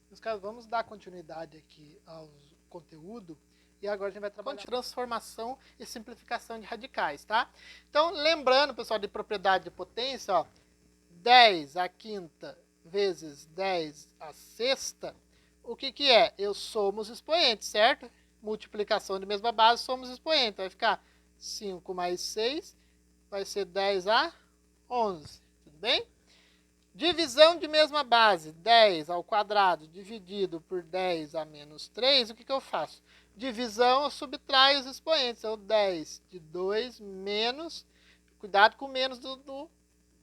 Meus caros, vamos dar continuidade aqui ao conteúdo. E agora a gente vai trabalhar com transformação e simplificação de radicais, tá? Então, lembrando, pessoal, de propriedade de potência, ó, 10 à quinta vezes 10 à sexta, o que que é? Eu somo os expoentes, certo? Multiplicação de mesma base, somos expoentes. Vai ficar 5 mais 6, vai ser 10 a 11, tudo bem? Divisão de mesma base, 10 ao quadrado dividido por 10 a menos 3, o que que eu faço? Divisão, eu subtraio os expoentes, é o 10 de 2 menos, cuidado com o menos do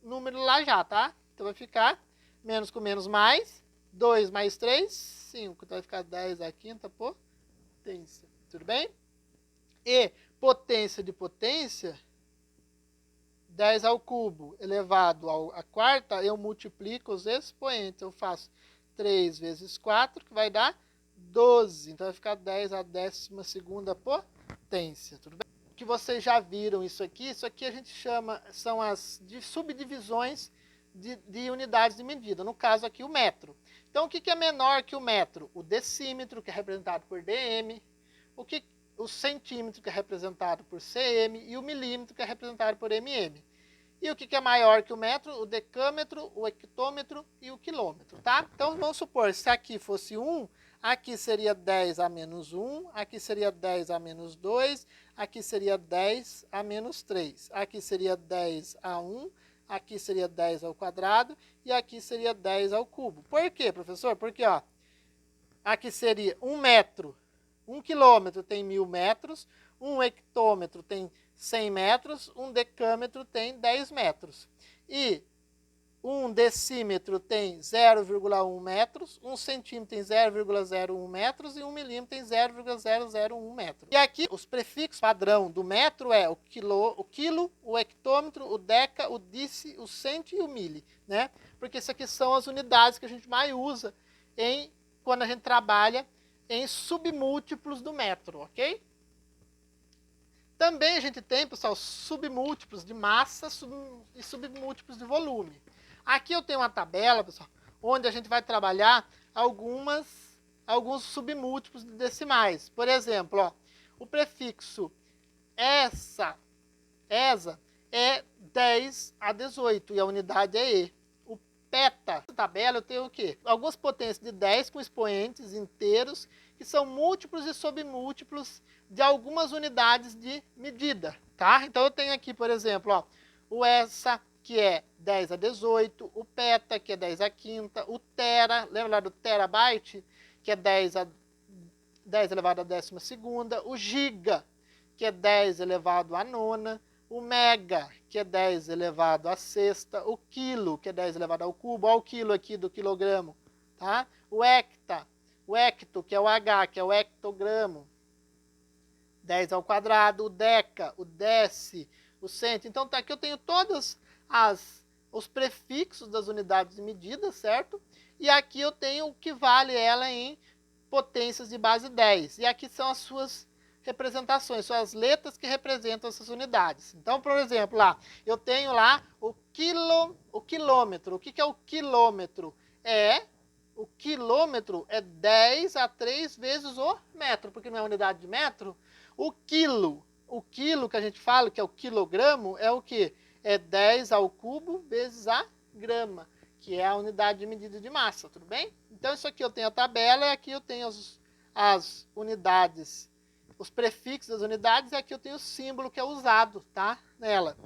número lá já, tá? Então vai ficar menos com menos mais, 2 mais 3, 5, então vai ficar 10 à quinta potência, tudo bem? E potência de potência, 10 ao cubo elevado à quarta, eu multiplico os expoentes. Eu faço 3 vezes 4, que vai dar 12. Então vai ficar 10 à 12ª potência. Tudo bem? Que vocês já viram isso aqui a gente chama, são as subdivisões de unidades de medida. No caso aqui, o metro. Então o que é menor que o metro? O decímetro, que é representado por dm. O centímetro, que é representado por cm, e o milímetro, que é representado por mm. E o que é maior que o metro? O decâmetro, o hectômetro e o quilômetro, tá? Então, vamos supor, se aqui fosse 1, aqui seria 10 a menos 1, aqui seria 10 a menos 2, aqui seria 10 a menos 3, aqui seria 10 a 1, aqui seria 10 ao quadrado e aqui seria 10 ao cubo. Por quê, professor? Porque, ó, aqui seria 1 metro. 1 quilômetro tem 1000 metros, 1 hectômetro tem 100 metros, 1 decâmetro tem 10 metros. E 1 decímetro tem 0,1 metros, 1 centímetro tem 0,01 metros e 1 milímetro tem 0,001 metro. E aqui os prefixos padrão do metro é o quilo, o hectômetro, o deca, o dice, o cento e o mili, né? Porque isso aqui são as unidades que a gente mais usa quando a gente trabalha em submúltiplos do metro, ok? Também a gente tem, pessoal, submúltiplos de massa e submúltiplos de volume. Aqui eu tenho uma tabela, pessoal, onde a gente vai trabalhar alguns submúltiplos de decimais. Por exemplo, ó, o prefixo ESA é 10 a 18 e a unidade é E. Peta. Nessa tabela eu tenho o quê? Algumas potências de 10 com expoentes inteiros, que são múltiplos e submúltiplos de algumas unidades de medida, tá? Então eu tenho aqui, por exemplo, ó, o ESA, que é 10 a 18, o peta, que é 10 a quinta, o tera, lembra lá do terabyte, que é 10 elevado a 12ª, o giga, que é 10 elevado à nona, o mega, que é 10 elevado à sexta, o quilo, que é 10 elevado ao cubo, olha o quilo aqui do quilogramo, tá? O hecto, que é o H, que é o hectogramo, 10 ao quadrado, o deca, o deci, o cento. Então, tá aqui eu tenho todos os prefixos das unidades de medida, certo? E aqui eu tenho o que vale ela em potências de base 10. E aqui são as suas representações, são as letras que representam essas unidades. Então, por exemplo, lá, eu tenho lá o quilômetro. O que é o quilômetro? O quilômetro é 10 a 3 vezes o metro, porque não é unidade de metro. O quilo que a gente fala, que é o quilogramo, é o quê? É 10 ao cubo vezes a grama, que é a unidade de medida de massa, tudo bem? Então, isso aqui eu tenho a tabela, e aqui eu tenho as unidades, os prefixos das unidades, e aqui eu tenho o símbolo que é usado, tá? Nela.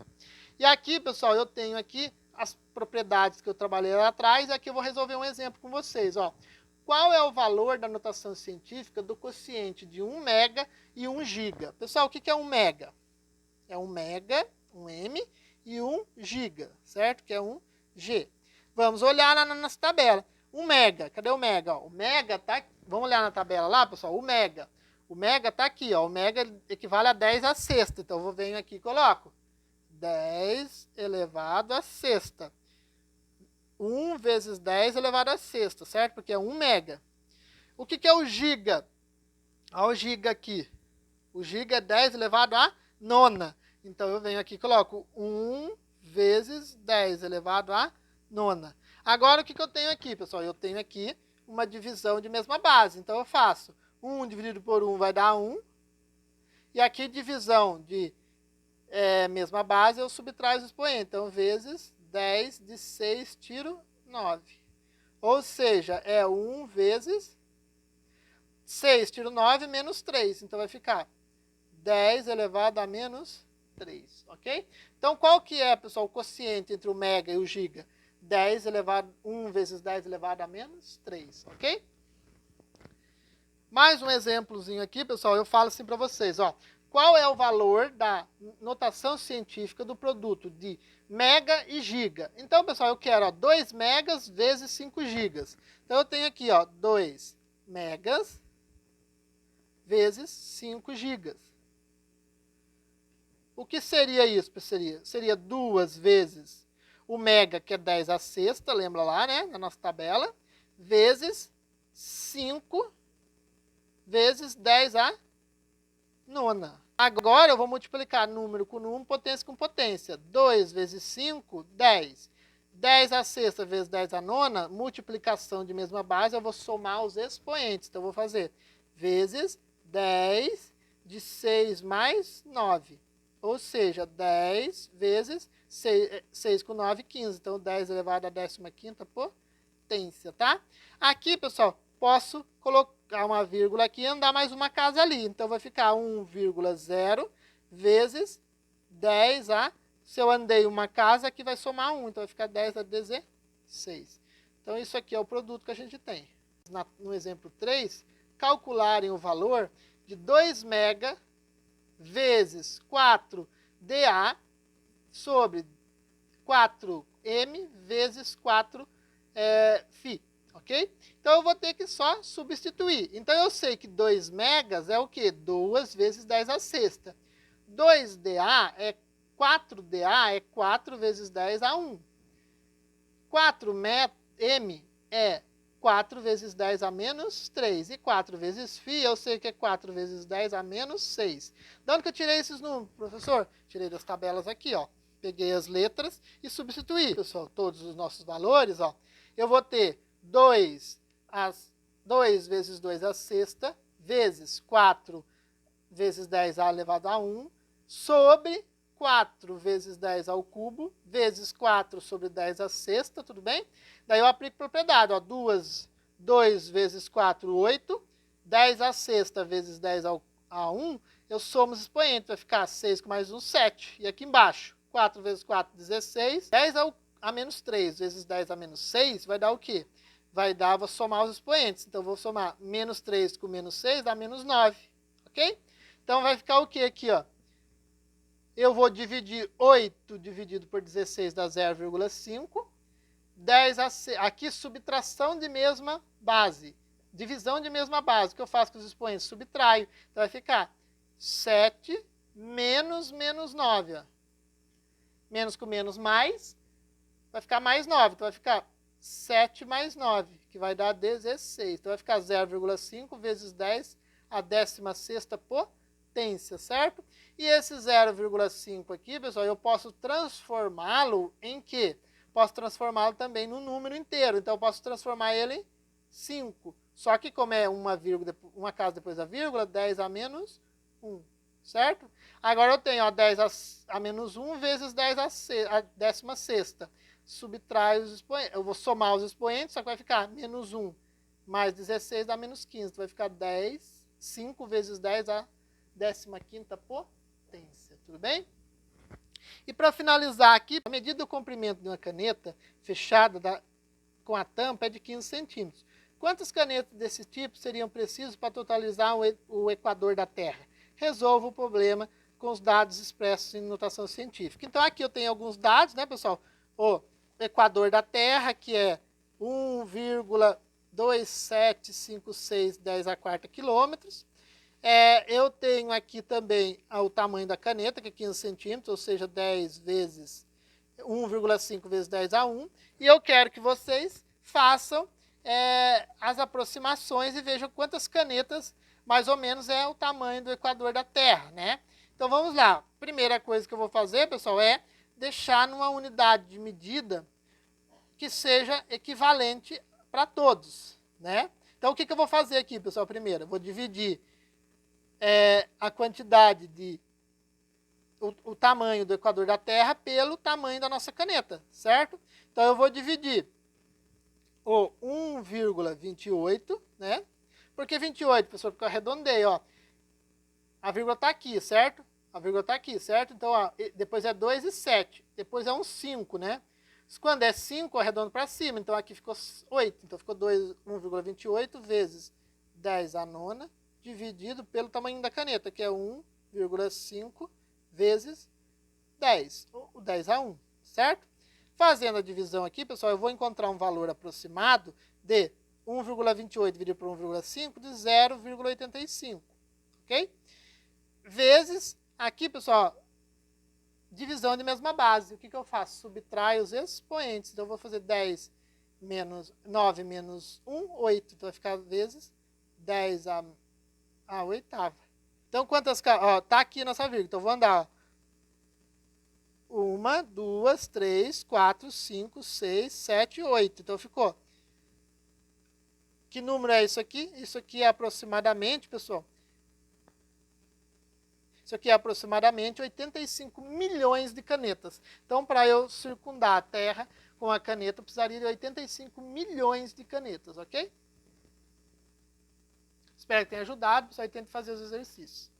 E aqui, pessoal, eu tenho aqui as propriedades que eu trabalhei lá atrás, e aqui eu vou resolver um exemplo com vocês, ó. Qual é o valor da notação científica do quociente de 1 mega e 1 giga? Pessoal, o que é 1 mega? É 1 mega, 1 M, e 1 giga, certo? Que é 1 G. Vamos olhar na nossa tabela. 1 mega, cadê o mega? Ó, o mega tá, vamos olhar na tabela lá, pessoal, o mega. O mega está aqui, ó. O mega equivale a 10 à sexta. Então, eu venho aqui e coloco 10 elevado à sexta. 1 vezes 10 elevado à sexta, certo? Porque é 1 mega. O que é o giga? Olha o giga aqui. O giga é 10 elevado à nona. Então, eu venho aqui e coloco 1 vezes 10 elevado à nona. Agora, o que eu tenho aqui, pessoal? Eu tenho aqui uma divisão de mesma base. Então, eu faço 1 dividido por 1 vai dar 1. E aqui, divisão de mesma base, eu subtraio os expoentes. Então, vezes 10 de 6, tiro 9. Ou seja, é 1 vezes 6, tiro 9, menos 3. Então, vai ficar 10 elevado a menos 3, ok? Então, qual que é, pessoal, o quociente entre o mega e o giga? 1 vezes 10 elevado a menos 3, ok? Mais um exemplozinho aqui, pessoal, eu falo assim para vocês, ó. Qual é o valor da notação científica do produto de mega e giga? Então, pessoal, eu quero 2 megas vezes 5 gigas. Então, eu tenho aqui, ó, 2 megas vezes 5 gigas. O que seria isso? Seria 2 vezes o mega, que é 10 à sexta, lembra lá, né, na nossa tabela, vezes 5 vezes 10 à nona. Agora eu vou multiplicar número com número, potência com potência. 2 vezes 5, 10. 10 à sexta vezes 10 à nona, multiplicação de mesma base, eu vou somar os expoentes. Então, eu vou fazer vezes 10 de 6 mais 9. Ou seja, 10 vezes 6 com 9, 15. Então, 10 elevado à 15ª potência, tá? Aqui, pessoal, posso colocar uma vírgula aqui e andar mais uma casa ali. Então, vai ficar 1,0 vezes 10 a... Se eu andei uma casa, aqui vai somar 1. Então, vai ficar 10 a 16. Então, isso aqui é o produto que a gente tem. No exemplo 3, calcularem o valor de 2 mega vezes 4dA sobre 4m vezes 4 φ, ok? Então, eu vou ter que só substituir. Então, eu sei que 2 megas é o quê? 2 vezes 10 à sexta. 4dA é 4 vezes 10 a 1. 4m é 4 vezes 10 a menos 3. E 4 vezes φ, eu sei que é 4 vezes 10 a menos 6. De onde que eu tirei esses números, professor? Tirei das tabelas aqui, ó. Peguei as letras e substituí. Pessoal, todos os nossos valores, ó. Eu vou ter 2 vezes 2 à sexta, vezes 4 vezes 10a elevado a 1, sobre 4 vezes 10 ao cubo, vezes 4 sobre 10 à sexta, tudo bem? Daí eu aplico propriedade, ó, 2 vezes 4, 8, 10 à sexta vezes 10 a 1, eu somo os expoentes, vai ficar 6 com mais 1, 7. E aqui embaixo, 4 vezes 4, 16, 10 a menos 3 vezes 10 a menos 6, vai dar o quê? Vai dar, vou somar os expoentes, então vou somar menos 3 com menos 6, dá menos 9, ok? Então vai ficar o quê aqui, ó? Eu vou dividir 8 dividido por 16 dá 0,5. 10 aqui subtração de mesma base. Divisão de mesma base. O que eu faço com os expoentes? Subtraio. Então vai ficar 7 menos 9. Ó. Menos com menos mais. Vai ficar mais 9. Então vai ficar 7 mais 9, que vai dar 16. Então vai ficar 0,5 vezes 10 a 16ª potência, certo? E esse 0,5 aqui, pessoal, eu posso transformá-lo em quê? Posso transformá-lo também no número inteiro. Então, eu posso transformar ele em 5. Só que como é uma casa depois da vírgula, 10 a menos 1, certo? Agora eu tenho 10 a menos 1 vezes 10 a 16ª. Subtrai os expoentes. Eu vou somar os expoentes, só que vai ficar menos 1 mais 16 dá menos 15. Então, vai ficar 5 vezes 10 a 15ª potência, tudo bem? E para finalizar aqui, a medida do comprimento de uma caneta fechada com a tampa é de 15 centímetros. Quantas canetas desse tipo seriam precisas para totalizar o equador da Terra? Resolva o problema com os dados expressos em notação científica. Então aqui eu tenho alguns dados, né, pessoal? O equador da Terra, que é 1,275610 quilômetros. Eu tenho aqui também o tamanho da caneta, que é 15 centímetros, ou seja, 10 vezes 1,5 vezes 10 a 1. E eu quero que vocês façam as aproximações e vejam quantas canetas mais ou menos é o tamanho do equador da Terra, né? Então vamos lá. Primeira coisa que eu vou fazer, pessoal, é deixar numa unidade de medida que seja equivalente para todos, né? Então o que eu vou fazer aqui, pessoal, primeiro? Eu vou dividir a quantidade de o tamanho do equador da Terra pelo tamanho da nossa caneta, certo? Então eu vou dividir o 1,28, né? Por que 28, pessoal? Porque eu arredondei, ó. A vírgula está aqui, certo? A vírgula está aqui, certo? Então, ó, depois é 2 e 7. Depois é um 5, né? Quando é 5, eu arredondo para cima. Então, aqui ficou 8. Então, ficou 1,28 vezes 10 a nona, dividido pelo tamanho da caneta, que é 1,5 vezes 10. O 10 a 1, certo? Fazendo a divisão aqui, pessoal, eu vou encontrar um valor aproximado de 1,28 dividido por 1,5 de 0,85, ok? Vezes, aqui, pessoal, divisão de mesma base. O que eu faço? Subtraio os expoentes. Então, eu vou fazer 10 menos 9 menos 1, 8. Então, vai ficar vezes 10 a oitava. Então, quantas... Ó, tá aqui nossa vírgula. Então, eu vou andar. 1, 2, 3, 4, 5, 6, 7, 8. Então, ficou. Que número é isso aqui? Isso aqui é aproximadamente, pessoal... Isso aqui é aproximadamente 85 milhões de canetas. Então, para eu circundar a Terra com a caneta, eu precisaria de 85 milhões de canetas, ok? Espero que tenha ajudado, pessoal, e tente fazer os exercícios.